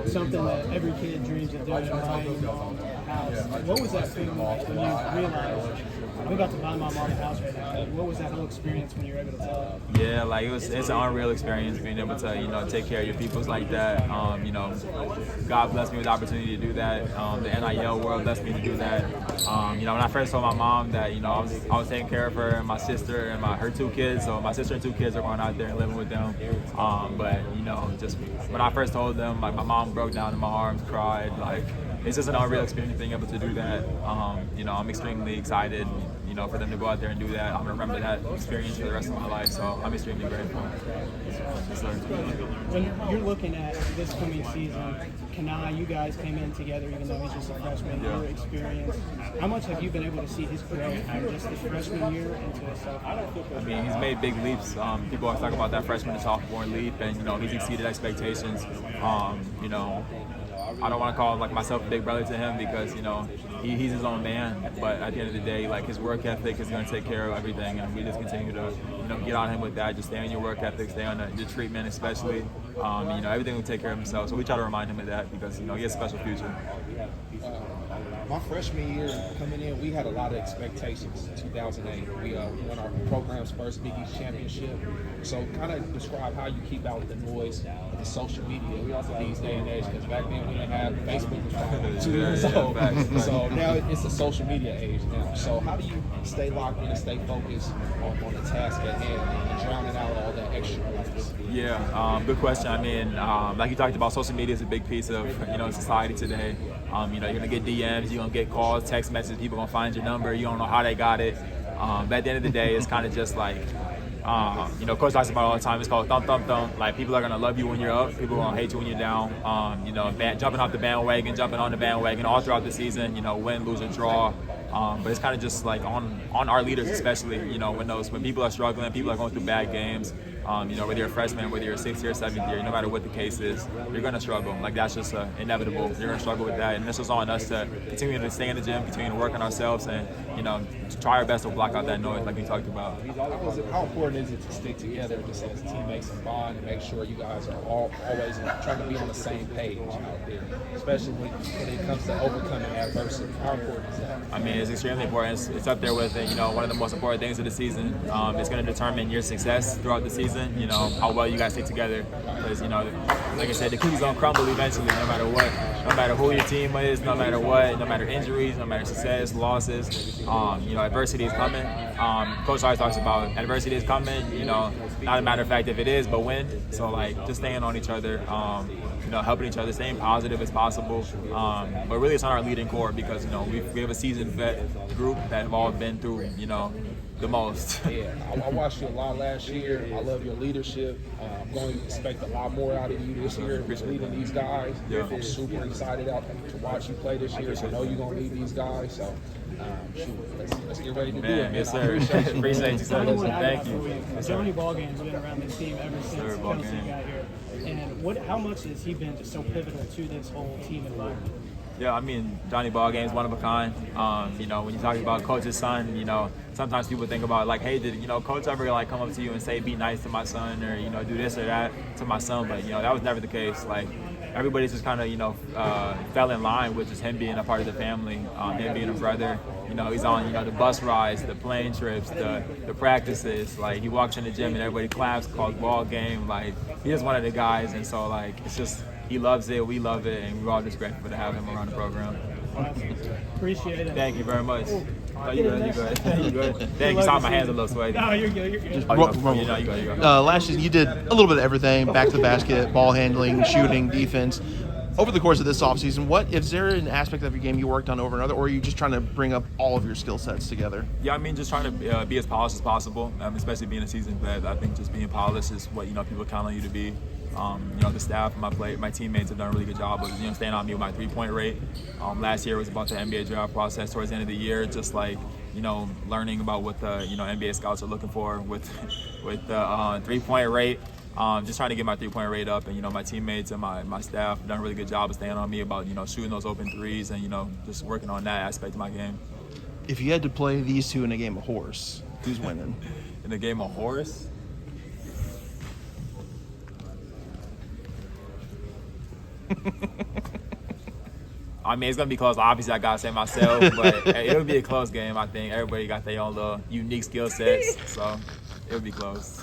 something that every kid dreams of doing, buying your mom a house. What was that feeling like when you realized, I'm about to buy my mom a house right now? What was that whole experience when you were able to tell her? Yeah, like it's an unreal experience being able to, take care of your peoples like that. God blessed me with the opportunity to do that. The NIL world blessed me to do that. When I first told my mom that, I was taking care of her and my sister and her 2 kids. So my sister and 2 kids are going out there and living with them. Just when I first told them, like, my mom broke down in my arms, cried. Like, it's just an unreal experience being able to do that. I'm extremely excited, for them to go out there and do that. I'm going to remember that experience for the rest of my life, so I'm extremely grateful. Yes, sir. When you're looking at this coming season, Kanai, you guys came in together, even though he's just a freshman, your experience. How much have you been able to see his growth from just his freshman year into his sophomore? I mean, he's made big leaps. People always talk about that freshman to sophomore leap, and, he's exceeded expectations. I don't want to call myself a big brother to him because he's his own man. But at the end of the day, his work ethic is going to take care of everything, and we just continue to get on him with that. Just stay on your work ethic, stay on your treatment, especially. Everything will take care of himself. So we try to remind him of that because he has a special future. My freshman year coming in, we had a lot of expectations. 2008, we won our program's first Big East championship. So kind of describe how you keep out the noise of the social media these day and age, because back then we didn't have Facebook was probably 2 years old. So now it's a social media age now. So how do you stay locked in and stay focused on the task at hand and drowning out all that extra noise? Yeah, good question. I mean, like you talked about, social media is a big piece of society today. You're gonna get DMs, you're gonna get calls, text messages, people gonna find your number, you don't know how they got it. But at the end of the day, it's kind of just like, Coach talks about it all the time. It's called thump, thump, thump. Like, people are gonna love you when you're up, people are gonna hate you when you're down. Jumping off the bandwagon, jumping on the bandwagon all throughout the season. Win, lose, or draw. But it's kind of just like on our leaders, especially. When people are struggling, people are going through bad games. Whether you're a freshman, whether you're a 6th year, 7th year, no matter what the case is, you're going to struggle. Like, that's just inevitable. You're going to struggle with that. And this was on us to continue to stay in the gym, continue to work on ourselves, and, to try our best to block out that noise like we talked about. How important is it to stick together just as teammates and bond and make sure you guys are always trying to be on the same page out there, especially when it comes to overcoming adversity? How important is that? I mean, it's extremely important. It's up there with one of the most important things of the season. It's going to determine your success throughout the season. How well you guys stick together, because like I said, the cookie's gonna crumble eventually, no matter what, no matter who your team is, no matter what, no matter injuries, no matter success, losses. Adversity is coming. Coach always talks about adversity is coming. Not a matter of fact if it is, but when. So just staying on each other, helping each other, staying positive as possible. But really, it's on our leading core because we have a seasoned vet group that have all been through the most. Yeah, I watched you a lot last year. I love your leadership. I'm going to expect a lot more out of you this year leading these guys. Yeah. I'm super excited to watch you play this year. So I know you're going to lead these guys. So let's get ready to do it. Yes, sir. Appreciate you, sir. Thank you. Johnny Ballgame's been around this team ever since Kelsey got here. And how much has he been just so pivotal to this whole team environment? Yeah, I mean, Johnny Ballgame's one of a kind. When you talk about Coach's son, sometimes people think about hey, did Coach ever come up to you and say, be nice to my son, or do this or that to my son? But that was never the case. Everybody's just kind of fell in line with just him being a part of the family, him being a brother. He's on the bus rides, the plane trips, the practices. He walks in the gym and everybody claps, calls ball game. He's just one of the guys, and so it's just. He loves it, we love it, and we're all just grateful to have him around the program. Awesome. Appreciate it. Thank you very much. Oh, you good, you good. You good. Thank you. Sorry, my hands are a little sweaty. No, you're good, you're good. You go. Last season, you did a little bit of everything, back to the basket, ball handling, shooting, defense. Over the course of this offseason, is there an aspect of your game you worked on over another, or are you just trying to bring up all of your skill sets together? Yeah, I mean, just trying to be as polished as possible, especially being a seasoned vet. I think just being polished is what, people count on you to be. The staff and my teammates have done a really good job of staying on me with my 3-point rate. Last year was about the NBA draft process towards the end of the year, just learning about what the NBA scouts are looking for with the 3-point rate. Just trying to get my 3-point rate up, and my teammates and my staff have done a really good job of staying on me about shooting those open threes and just working on that aspect of my game. If you had to play these two in a game of horse, who's winning? In a game of horse? I mean, it's gonna be close. Obviously, I gotta say myself, but it'll be a close game. I think everybody got their own little unique skill sets, so it'll be close.